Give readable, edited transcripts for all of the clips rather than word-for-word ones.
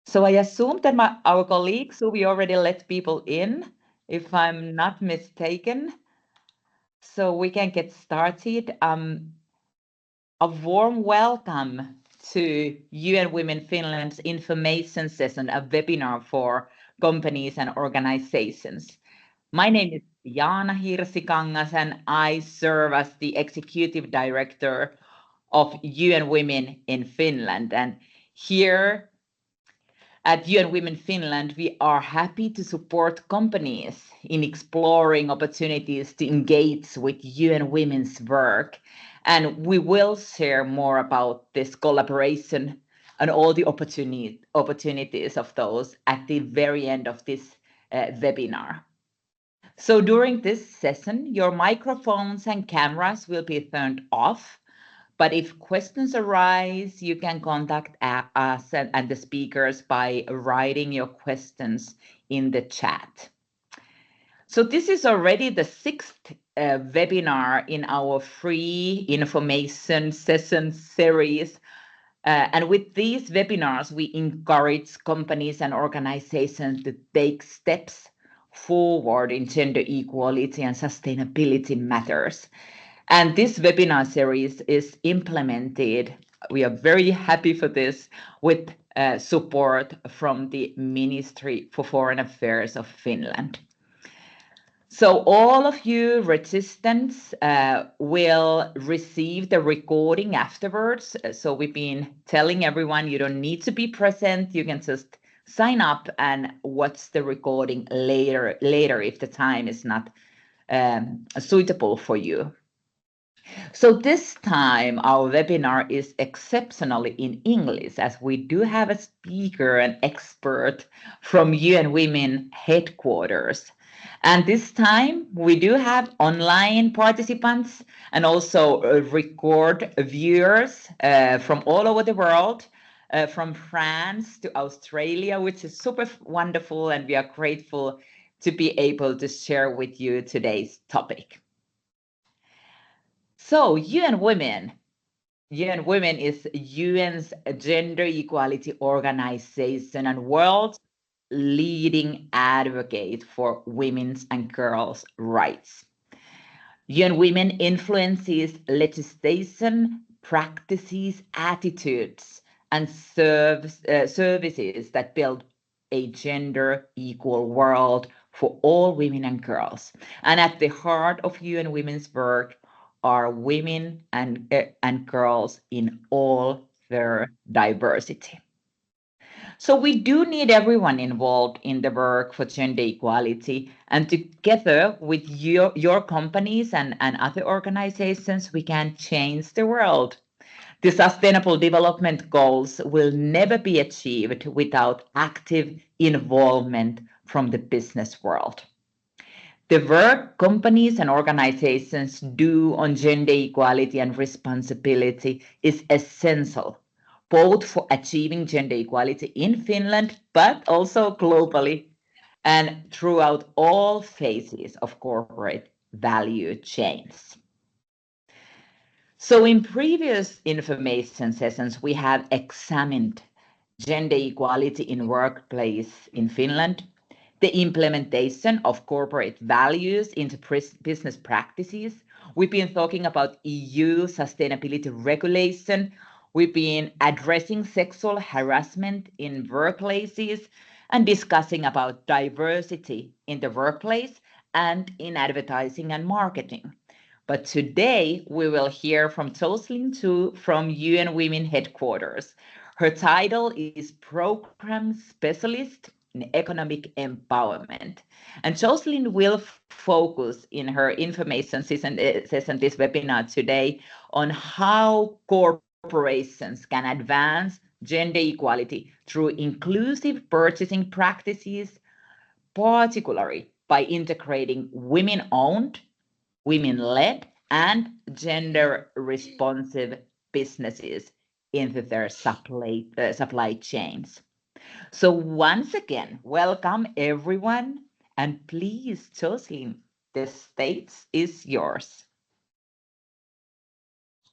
So I assume that our colleagues, who we already let people in, if I'm not mistaken. So we can get started. A warm welcome to UN Women Finland's information session, a webinar for companies and organizations. My name is Jaana Hirsikangas and I serve as the Executive Director of UN Women in Finland. And here at UN Women Finland, we are happy to support companies in exploring opportunities to engage with UN Women's work. And we will share more about this collaboration and all the opportunities of those at the very end of this webinar. So during this session, your microphones and cameras will be turned off. But if questions arise, you can contact us and the speakers by writing your questions in the chat. So this is already the sixth webinar in our free information session series. And with these webinars, we encourage companies and organizations to take steps forward in gender equality and sustainability matters. And this webinar series is implemented. We are very happy for this with support from the Ministry for Foreign Affairs of Finland. So all of you registrants will receive the recording afterwards. So we've been telling everyone you don't need to be present. You can just sign up and watch the recording later if the time is not suitable for you. So this time our webinar is exceptionally in English as we do have a speaker and expert from UN Women headquarters. And this time we do have online participants and also record viewers from all over the world, from France to Australia, which is super wonderful, and we are grateful to be able to share with you today's topic. So UN Women is UN's gender equality organization and world's leading advocate for women's and girls' rights. UN Women influences legislation, practices, attitudes, and services that build a gender equal world for all women and girls. And at the heart of UN Women's work are women and girls in all their diversity. So we do need everyone involved in the work for gender equality, and together with your companies and other organizations, we can change the world. The Sustainable Development Goals will never be achieved without active involvement from the business world. The work companies and organizations do on gender equality and responsibility is essential, both for achieving gender equality in Finland, but also globally and throughout all phases of corporate value chains. So in previous information sessions, we have examined gender equality in workplace in Finland, the implementation of corporate values into business practices. We've been talking about EU sustainability regulation. We've been addressing sexual harassment in workplaces and discussing about diversity in the workplace and in advertising and marketing. But today we will hear from Jocelyn Tu from UN Women headquarters. Her title is Program Specialist in Economic Empowerment. And Jocelyn will focus in her information session, this webinar today, on how corporations can advance gender equality through inclusive purchasing practices, particularly by integrating women-owned, women-led, and gender-responsive businesses into their supply chains. So once again, welcome everyone, and please, Jocelyn, the stage is yours.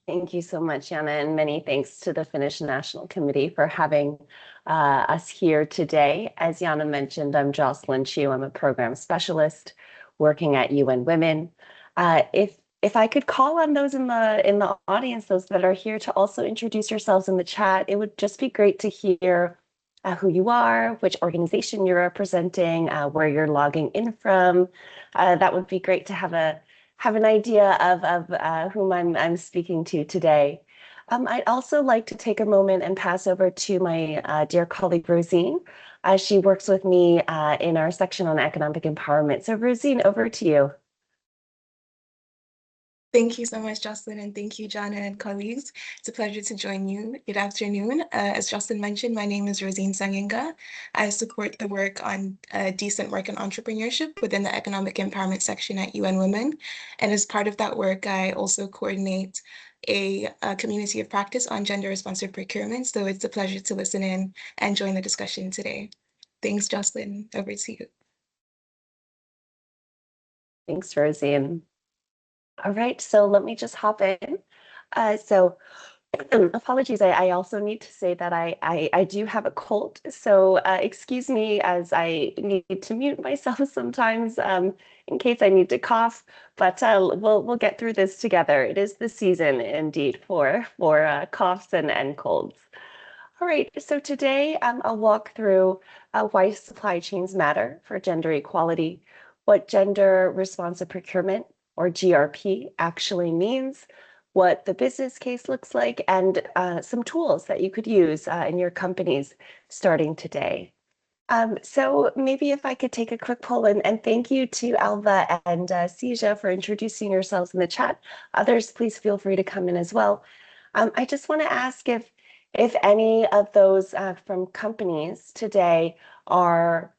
Thank you so much, Jana, and many thanks to the Finnish National Committee for having us here today. As Jana mentioned, I'm Jocelyn Chu. I'm a program specialist working at UN Women. If I could call on those in the audience, those that are here, to also introduce yourselves in the chat, it would just be great to hear who you are, which organization you're representing, where you're logging in from. That would be great to have an idea of whom I'm speaking to today. I'd also like to take a moment and pass over to my dear colleague Rosine. She works with me in our section on economic empowerment. So Rosine, over to you. Thank you so much, Jocelyn, and thank you, Jana and colleagues. It's a pleasure to join you. Good afternoon. As Jocelyn mentioned, my name is Rosine Sanginga. I support the work on decent work and entrepreneurship within the economic empowerment section at UN Women. And as part of that work, I also coordinate a community of practice on gender-responsive procurement. So it's a pleasure to listen in and join the discussion today. Thanks, Jocelyn. Over to you. Thanks, Rosine. All right, so let me just hop in. Apologies, I also need to say that I do have a cold, so excuse me as I need to mute myself sometimes in case I need to cough, but we'll get through this together. It is the season indeed for coughs and colds. All right, so today I'll walk through why supply chains matter for gender equality, what gender responsive procurement or GRP actually means, what the business case looks like, and some tools that you could use in your companies starting today. So maybe if I could take a quick poll, and thank you to Alva and Sija for introducing yourselves in the chat. Others, please feel free to come in as well. I just want to ask if any of those from companies today are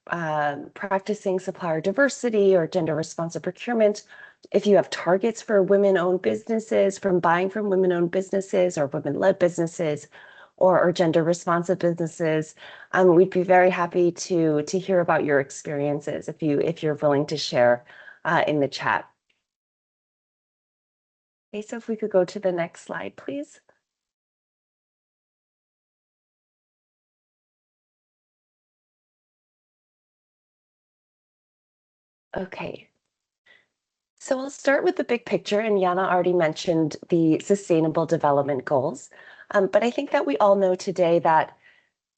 practicing supplier diversity or gender responsive procurement, if you have targets for women-owned businesses, from buying from women-owned businesses or women-led businesses, or gender responsive businesses, we'd be very happy to hear about your experiences if you're willing to share in the chat. Okay, so if we could go to the next slide, please. Okay. So I'll start with the big picture, and Jana already mentioned the Sustainable Development Goals. But I think that we all know today that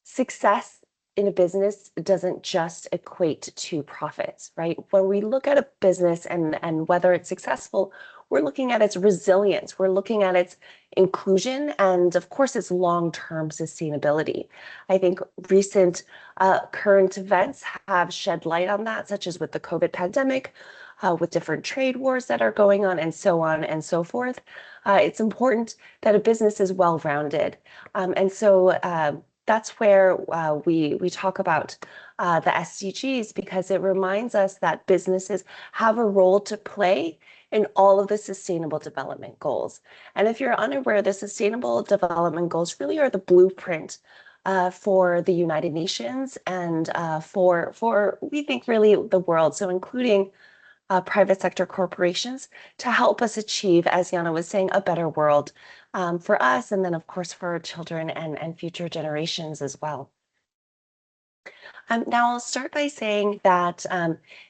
success in a business doesn't just equate to profits, right? When we look at a business and whether it's successful, we're looking at its resilience, we're looking at its inclusion, and of course, its long-term sustainability. I think recent current events have shed light on that, such as with the COVID pandemic, with different trade wars that are going on and so forth. It's important that a business is well-rounded. And so that's where we talk about the SDGs, because it reminds us that businesses have a role to play in all of the Sustainable Development Goals. And if you're unaware, the Sustainable Development Goals really are the blueprint for the United Nations and for we think really the world, so including private sector corporations, to help us achieve, as Jana was saying, a better world for us, and then of course for our children and future generations as well. Now I'll start by saying that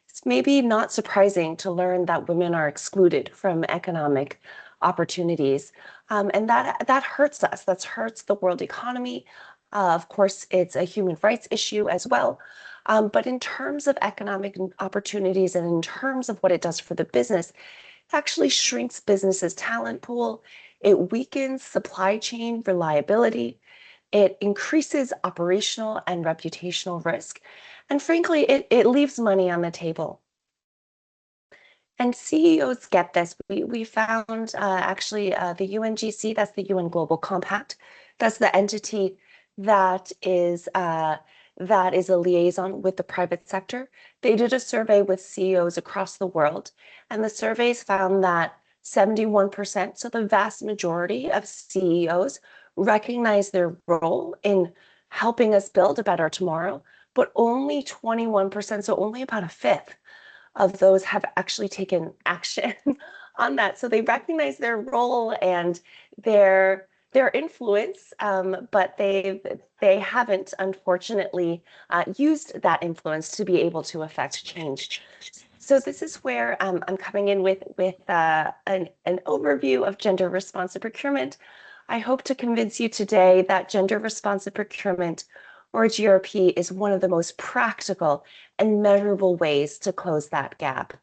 it's maybe not surprising to learn that women are excluded from economic opportunities, and that hurts us. That hurts the world economy. Of course, it's a human rights issue as well. But in terms of economic opportunities and in terms of what it does for the business, it actually shrinks businesses' talent pool. It weakens supply chain reliability. It increases operational and reputational risk. And frankly, it leaves money on the table. And CEOs get this. We found actually the UNGC, that's the UN Global Compact. That's the entity that is a liaison with the private sector. They did a survey with CEOs across the world, and the surveys found that 71%, so the vast majority of CEOs, recognize their role in helping us build a better tomorrow, but only 21%, so only about a fifth of those have actually taken action on that. So they recognize their role and their influence, but they haven't, unfortunately, used that influence to be able to affect change. So this is where I'm coming in with an overview of gender responsive procurement. I hope to convince you today that gender responsive procurement, or GRP, is one of the most practical and measurable ways to close that gap.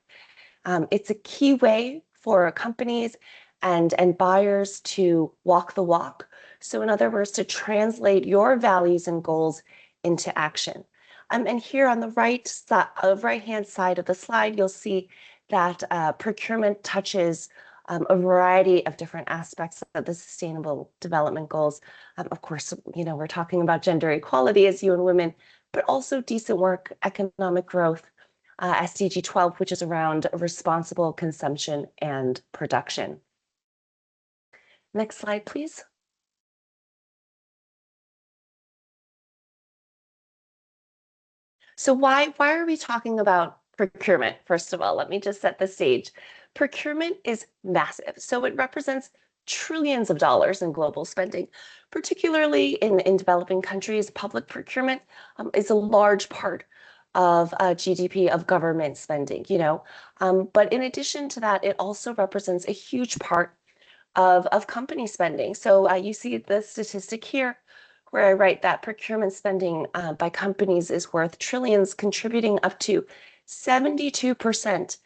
It's a key way for companies and buyers to walk the walk. So in other words, to translate your values and goals into action. And here on the right-hand side of the slide, you'll see that procurement touches a variety of different aspects of the Sustainable Development Goals. Of course, we're talking about gender equality as you and women, but also decent work, economic growth, SDG 12, which is around responsible consumption and production. Next slide, please. So why are we talking about procurement? First of all, let me just set the stage. Procurement is massive. So it represents trillions of dollars in global spending, particularly in developing countries. Public procurement is a large part of GDP, of government spending, but in addition to that, it also represents a huge part of company spending. So you see the statistic here where I write that procurement spending by companies is worth trillions, contributing up to 72%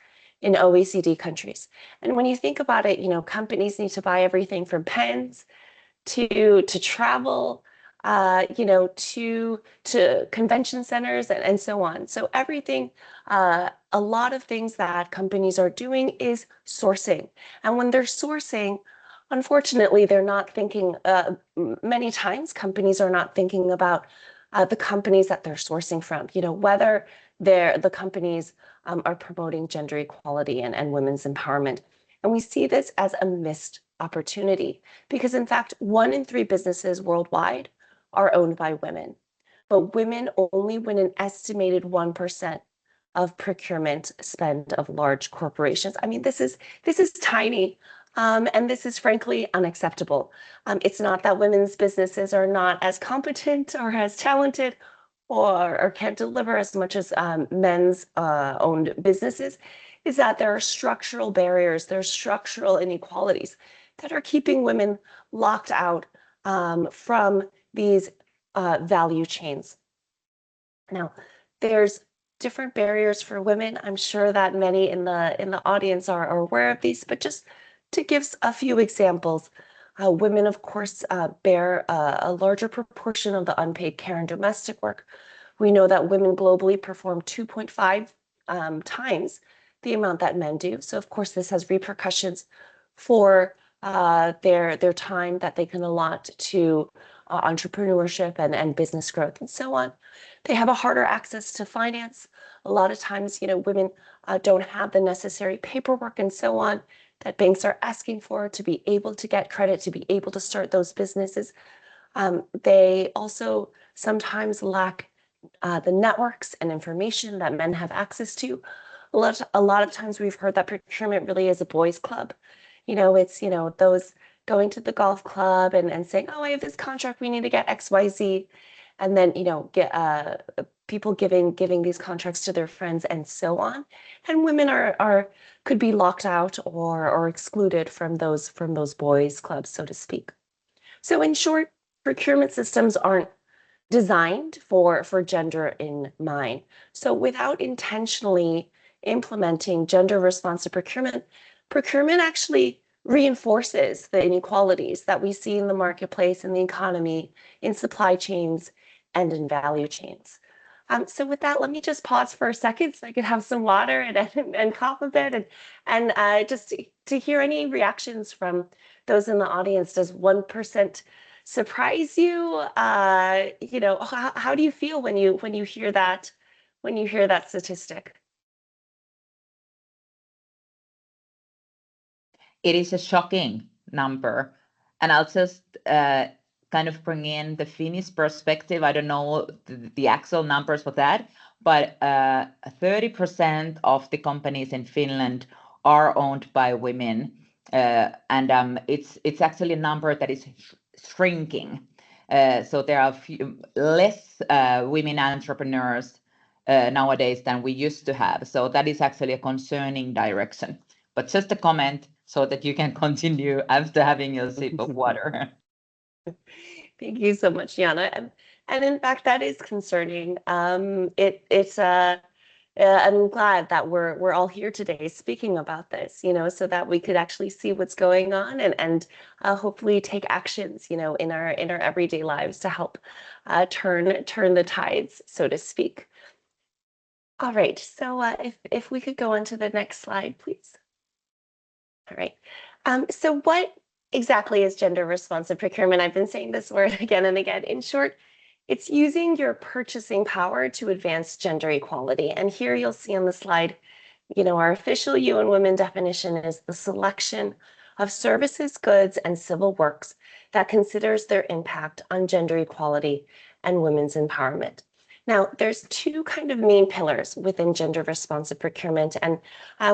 in OECD countries. And when you think about it, companies need to buy everything from pens to travel, to convention centers and so on. So everything, a lot of things that companies are doing is sourcing. And when they're sourcing, unfortunately, they're not thinking, many times companies are not thinking about the companies that they're sourcing from, whether the companies are promoting gender equality and women's empowerment. And we see this as a missed opportunity because, in fact, 1 in 3 businesses worldwide are owned by women, but women only win an estimated 1% of procurement spend of large corporations. I mean, this is tiny, and this is frankly unacceptable. It's not that women's businesses are not as competent or as talented or can't deliver as much as men's owned businesses. Is that there are structural barriers, there's structural inequalities that are keeping women locked out from these value chains. Now, there's different barriers for women. I'm sure that many in the audience are aware of these, but just to give a few examples, women, of course, bear a larger proportion of the unpaid care and domestic work. We know that women globally perform 2.5 times the amount that men do. So, of course, this has repercussions for their time that they can allot to entrepreneurship and business growth and so on. They have a harder access to finance. A lot of times, women don't have the necessary paperwork and so on that banks are asking for to be able to get credit, to be able to start those businesses. They also sometimes lack the networks and information that men have access to. A lot of times we've heard that procurement really is a boys' club. It's, those going to the golf club and saying, oh, I have this contract, we need to get XYZ. And then, get people giving these contracts to their friends and so on. And women could be locked out or excluded from those boys' clubs, so to speak. So in short, procurement systems aren't designed for gender in mind. So without intentionally implementing gender responsive procurement actually reinforces the inequalities that we see in the marketplace, in the economy, in supply chains, and in value chains. So with that, let me just pause for a second so I could have some water and cough a bit and just to hear any reactions from those in the audience. Does 1% surprise you? How do you feel when you hear that statistic? It is a shocking number, and I'll just kind of bring in the Finnish perspective. I don't know the actual numbers for that, but 30% of the companies in Finland are owned by women, and it's actually a number that is shrinking. So there are less women entrepreneurs nowadays than we used to have. So that is actually a concerning direction. But just a comment so that you can continue after having your sip of water. Thank you so much, Jana. And in fact, that is concerning. I'm glad that we're all here today speaking about this, so that we could actually see what's going on and hopefully take actions, in our everyday lives to help turn the tides, so to speak. All right, so if we could go on to the next slide, please. All right. So what exactly is gender responsive procurement? I've been saying this word again and again. In short, it's using your purchasing power to advance gender equality. And here you'll see on the slide, our official UN Women definition is the selection of services, goods, and civil works that considers their impact on gender equality and women's empowerment. Now, there's two kind of main pillars within gender responsive procurement, and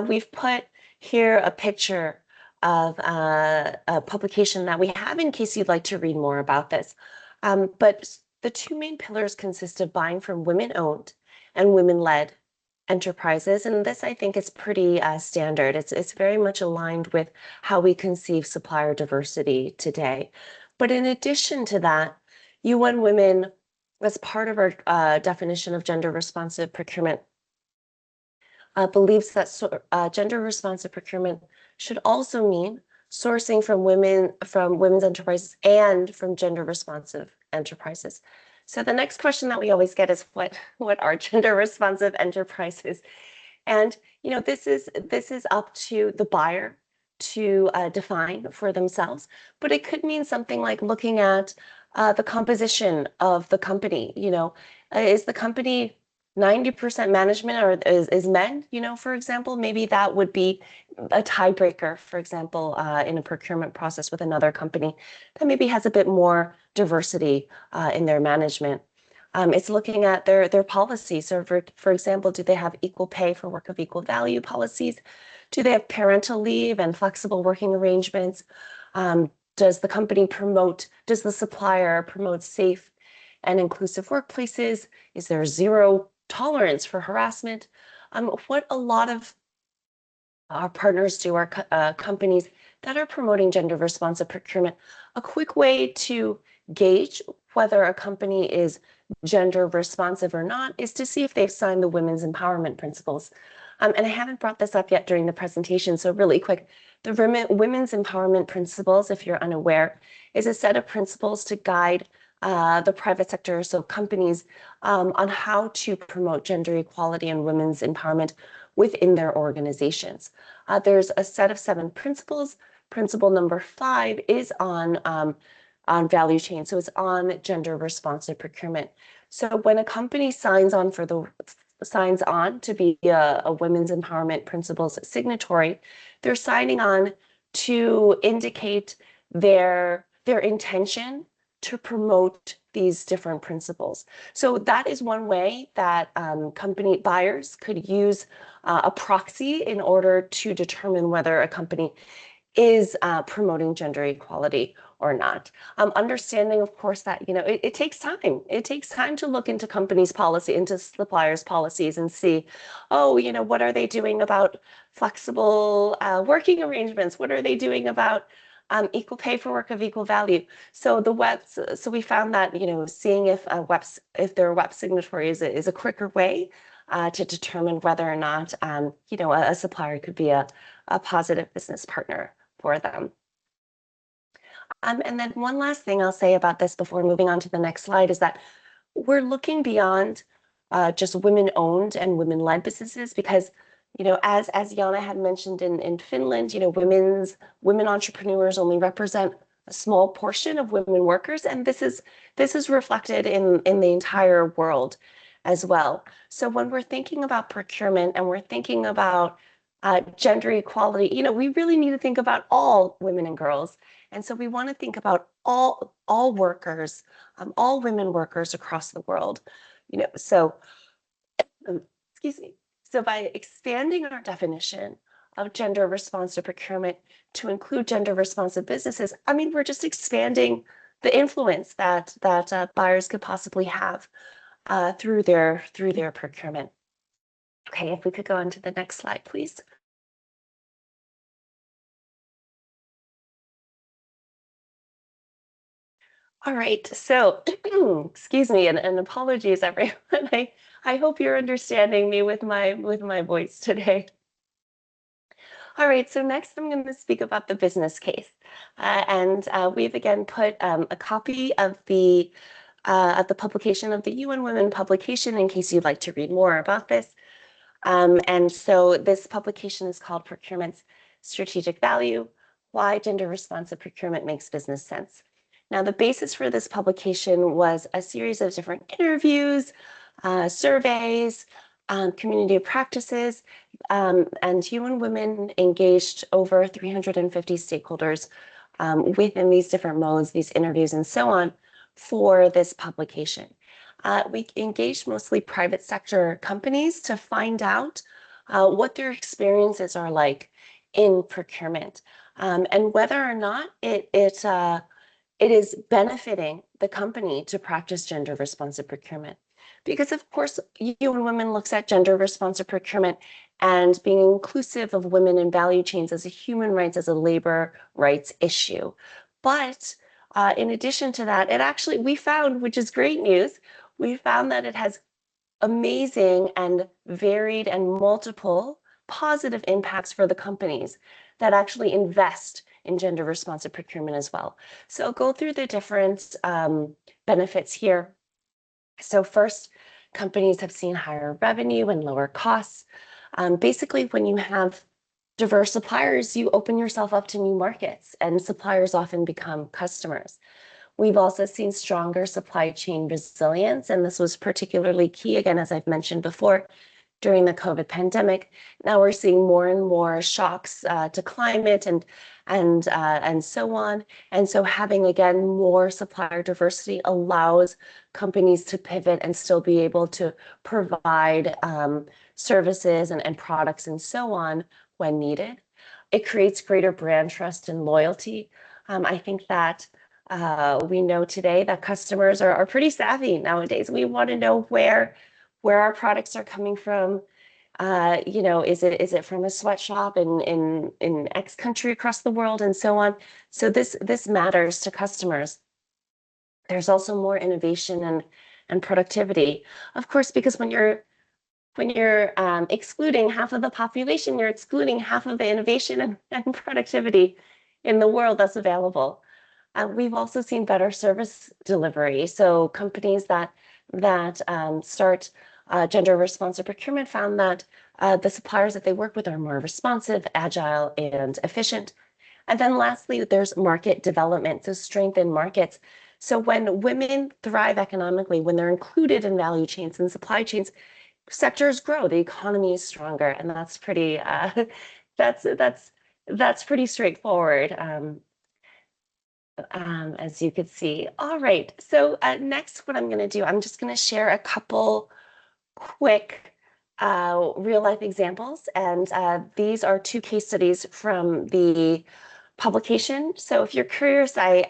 we've put here a picture of a publication that we have in case you'd like to read more about this. But the two main pillars consist of buying from women-owned and women-led enterprises, and this I think is pretty standard. It's very much aligned with how we conceive supplier diversity today. But in addition to that, UN Women, as part of our definition of gender responsive procurement, believes that gender responsive procurement should also mean sourcing from women's enterprises and from gender responsive enterprises. So the next question that we always get is what are gender responsive enterprises? And this is up to the buyer to define for themselves, but it could mean something like looking at the composition of the company. Is the company 90% management or is men, for example? Maybe that would be a tiebreaker, for example, in a procurement process with another company that maybe has a bit more diversity in their management. It's looking at their policies. So for example, do they have equal pay for work of equal value policies? Do they have parental leave and flexible working arrangements? Does the supplier promote safe and inclusive workplaces? Is there zero tolerance for harassment? What a lot of our partners do are companies that are promoting gender responsive procurement. A quick way to gauge whether a company is gender responsive or not is to see if they've signed the women's empowerment principles. And I haven't brought this up yet during the presentation, so really quick, the women's empowerment principles, if you're unaware, is a set of principles to guide the private sector, so companies, on how to promote gender equality and women's empowerment within their organizations. There's a set of 7 principles. Principle number 5 is on value chain, so it's on gender responsive procurement. So when a company signs on to be a women's empowerment principles signatory, they're signing on to indicate their intention to promote these different principles. So that is one way that company buyers could use a proxy in order to determine whether a company is promoting gender equality or not. Understanding, of course, that it takes time. It takes time to look into companies' policy, into suppliers' policies, and see, what are they doing about flexible working arrangements? What are they doing about equal pay for work of equal value? So we found that seeing if their web signatory is a quicker way to determine whether or not a supplier could be a positive business partner for them. And then one last thing I'll say about this before moving on to the next slide is that we're looking beyond just women-owned and women-led businesses because, as Jana had mentioned in Finland, women entrepreneurs only represent a small portion of women workers, and this is reflected in the entire world as well. So when we're thinking about procurement and we're thinking about gender equality, we really need to think about all women and girls. And so we want to think about all workers, all women workers across the world. So, excuse me. So by expanding our definition of gender responsive procurement to include gender responsive businesses, I mean, we're just expanding the influence that buyers could possibly have through their procurement. Okay, if we could go on to the next slide, please. All right, so excuse me and apologies everyone. I hope you're understanding me with my voice today. All right, so next I'm going to speak about the business case. We've again put a copy of the publication of the UN Women publication in case you'd like to read more about this. And so this publication is called Procurement's Strategic Value, Why Gender Responsive Procurement Makes Business Sense. Now, the basis for this publication was a series of different interviews, surveys, community practices, and UN Women engaged over 350 stakeholders within these different modes, these interviews, and so on for this publication. We engaged mostly private sector companies to find out what their experiences are like in procurement and whether or not it is benefiting the company to practice gender responsive procurement. Because of course, UN Women looks at gender responsive procurement and being inclusive of women in value chains as a human rights, as a labor rights issue. But in addition to that, it actually, we found, which is great news, we found that it has amazing and varied and multiple positive impacts for the companies that actually invest in gender responsive procurement as well. So I'll go through the different benefits here. So first, companies have seen higher revenue and lower costs. Basically, when you have diverse suppliers, you open yourself up to new markets, and suppliers often become customers. We've also seen stronger supply chain resilience, and this was particularly key, again, as I've mentioned before, during the COVID pandemic. Now we're seeing more and more shocks to climate and so on. And so having, again, more supplier diversity allows companies to pivot and still be able to provide services and products and so on when needed. It creates greater brand trust and loyalty. I think that we know today that customers are pretty savvy nowadays. We want to know where our products are coming from. You know, is it from a sweatshop in X country across the world and so on. So this matters to customers. There's also more innovation and productivity, of course, because when you're excluding half of the population, you're excluding half of the innovation and productivity in the world that's available. We've also seen better service delivery. So companies that start gender responsive procurement found that the suppliers that they work with are more responsive, agile, and efficient. And then lastly, there's market development, so strengthen markets. So when women thrive economically, when they're included in value chains and supply chains, sectors grow, the economy is stronger, and that's pretty that's pretty straightforward. As you could see. All right, so next what I'm going to do, I'm just going to share a couple quick real life examples, and these are two case studies from the publication. So if you're curious, I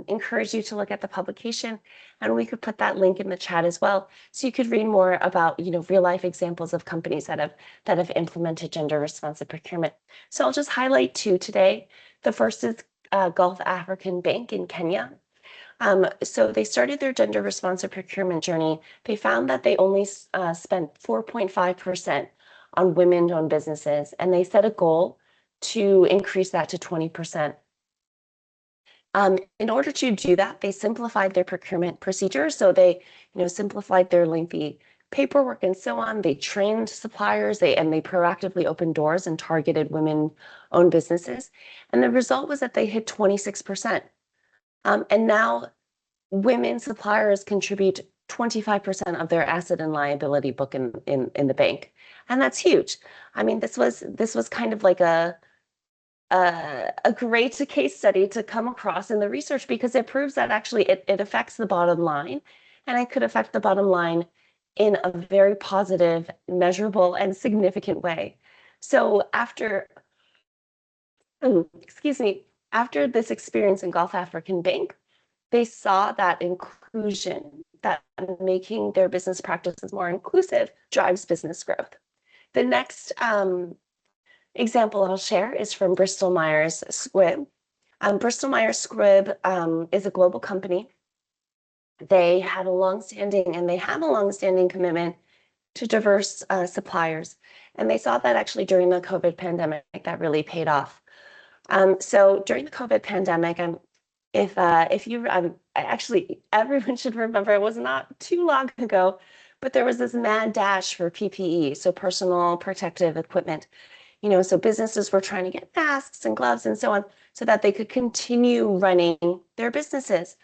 encourage you to look at the publication, and we could put that link in the chat as well, so you could read more about, you know, real life examples of companies that have implemented gender responsive procurement. So I'll just highlight two today. The first is Gulf African Bank in Kenya. So they started their gender responsive procurement journey. They found that they only spent 4.5% on women-owned businesses, and they set a goal to increase that to 20%. In order to do that, they simplified their procurement procedures. So they, you know, simplified their lengthy paperwork and so on. They trained suppliers, and they proactively opened doors and targeted women-owned businesses. And the result was that they hit 26%. And now women suppliers contribute 25% of their asset and liability book in the bank. And that's huge. I mean, this was kind of like a great case study to come across in the research, because it proves that actually it affects the bottom line, and it could affect the bottom line in a very positive, measurable, and significant way. So after, excuse me, after this experience in Gulf African Bank, they saw that inclusion, that making their business practices more inclusive drives business growth. The next example I'll share is from Bristol Myers Squibb. Bristol Myers Squibb is a global company. They had a longstanding commitment to diverse suppliers. And they saw that actually during the COVID pandemic, that really paid off. So during the COVID pandemic, if you actually everyone should remember, it was not too long ago, but there was this mad dash for PPE, so personal protective equipment. So businesses were trying to get masks and gloves and so on, so that they could continue running their businesses.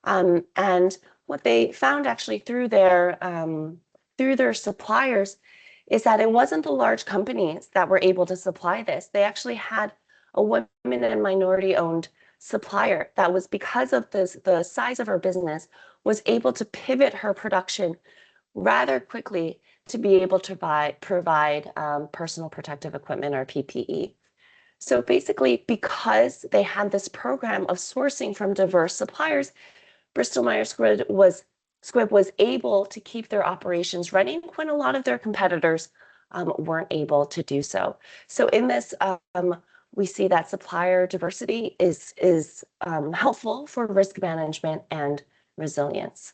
And what they found actually through their suppliers is that it wasn't the large companies that were able to supply this. They actually had a women and minority-owned supplier that was, because of the size of her business, was able to pivot her production rather quickly to be able to provide personal protective equipment, or PPE. So basically, because they had this program of sourcing from diverse suppliers, Bristol Myers Squibb was able to keep their operations running when a lot of their competitors weren't able to do so. So in this, we see that supplier diversity is helpful for risk management and resilience.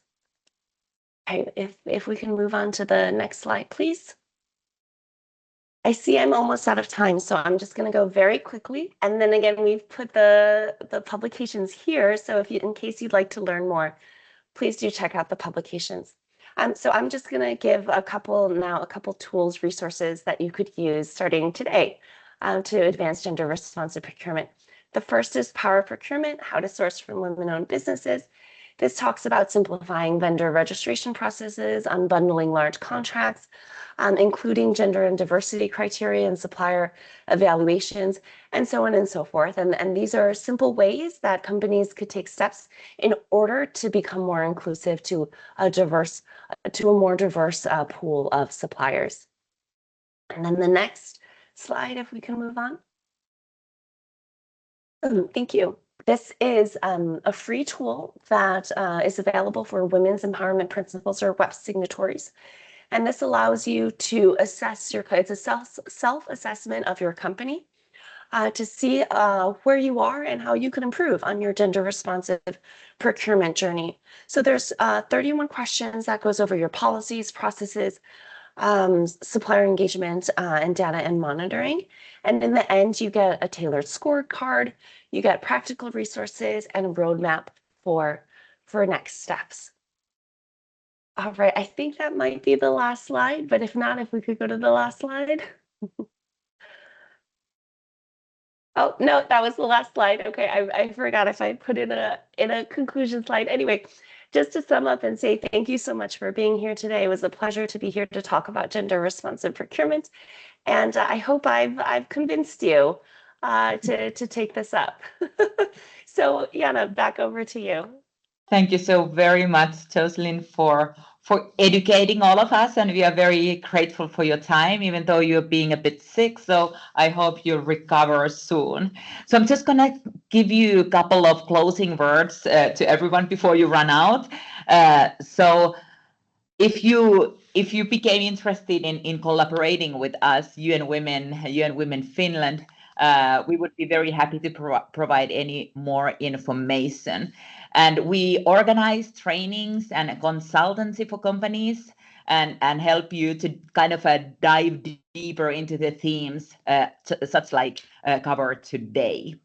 Okay, if we can move on to the next slide, please. I see I'm almost out of time, so I'm just going to go very quickly. And then again, we've put the publications here. So in case you'd like to learn more, please do check out the publications. So I'm just going to give a couple tools, resources that you could use starting today to advance gender responsive procurement. The first is Power Procurement, how to source from women-owned businesses. This talks about simplifying vendor registration processes, unbundling large contracts, including gender and diversity criteria and supplier evaluations, and so on and so forth. And these are simple ways that companies could take steps in order to become more inclusive to a more diverse pool of suppliers. And then the next slide, if we can move on. Thank you. This is a free tool that is available for women's empowerment principles, or WEP signatories. And this allows you to assess it's a self-assessment of your company to see where you are and how you can improve on your gender responsive procurement journey. So there's 31 questions that goes over your policies, processes, supplier engagement, and data and monitoring. And in the end, you get a tailored scorecard, you get practical resources, and a roadmap for next steps. All right, I think that might be the last slide, but if not, if we could go to the last slide. Oh, no, that was the last slide. Okay, I forgot if I put in a conclusion slide. Anyway, just to sum up and say thank you so much for being here today. It was a pleasure to be here to talk about gender responsive procurement. And I hope I've convinced you to take this up. So Jana, back over to you. Thank you so very much, Jocelyn, for educating all of us, and we are very grateful for your time, even though you're being a bit sick. So I hope you recover soon. So I'm just gonna give you a couple of closing words to everyone before you run out. So if you became interested in collaborating with us, UN Women Finland, we would be very happy to provide any more information. And we organize trainings and consultancy for companies and help you to kind of dive deeper into the themes such like covered today.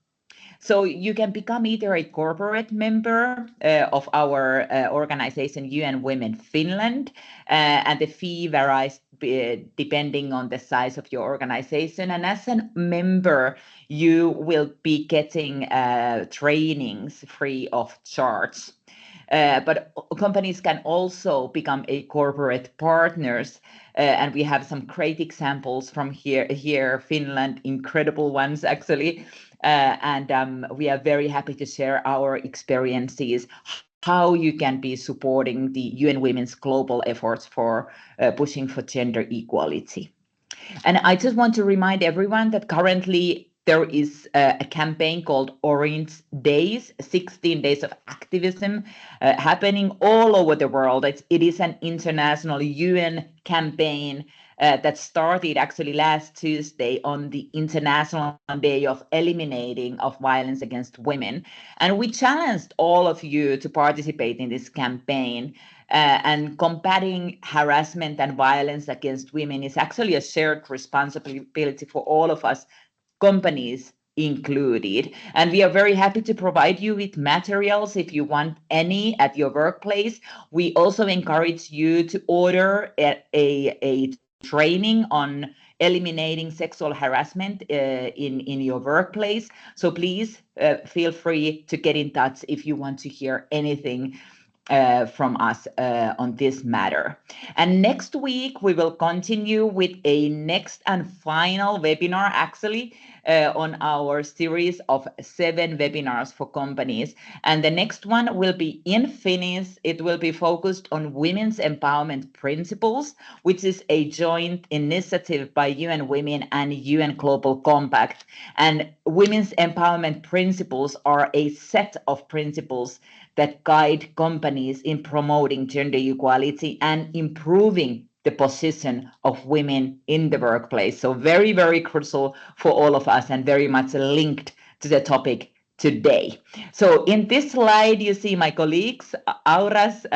So you can become either a corporate member of our organization, UN Women Finland, and the fee varies depending on the size of your organization. And as a member, you will be getting trainings free of charge. But companies can also become a corporate partners, and we have some great examples from here, Finland, incredible ones actually. And we are very happy to share our experiences, how you can be supporting the UN Women's global efforts for pushing for gender equality. And I just want to remind everyone that currently there is a campaign called Orange Days, 16 days of activism happening all over the world. It is an international UN campaign that started actually last Tuesday on the International Day of Eliminating of Violence Against Women. And we challenged all of you to participate in this campaign. And combating harassment and violence against women is actually a shared responsibility for all of us, companies included. And we are very happy to provide you with materials if you want any at your workplace. We also encourage you to order a training on eliminating sexual harassment in your workplace. So please feel free to get in touch if you want to hear anything from us on this matter. And next week, we will continue with a next and final webinar, actually, on our series of 7 webinars for companies. And the next one will be in Finnish. It will be focused on women's empowerment principles, which is a joint initiative by UN Women and UN Global Compact. And women's empowerment principles are a set of principles that guide companies in promoting gender equality and improving the position of women in the workplace. So very, very crucial for all of us and very much linked to the topic today. So in this slide, you see my colleagues, Aura's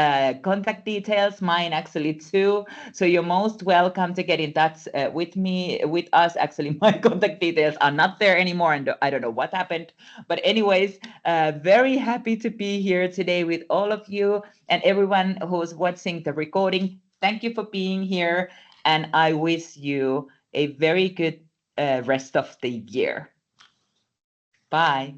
contact details, mine actually too. So you're most welcome to get in touch with us. Actually, my contact details are not there anymore, and I don't know what happened. But anyways, very happy to be here today with all of you and everyone who's watching the recording. Thank you for being here, and I wish you a very good rest of the year. Bye.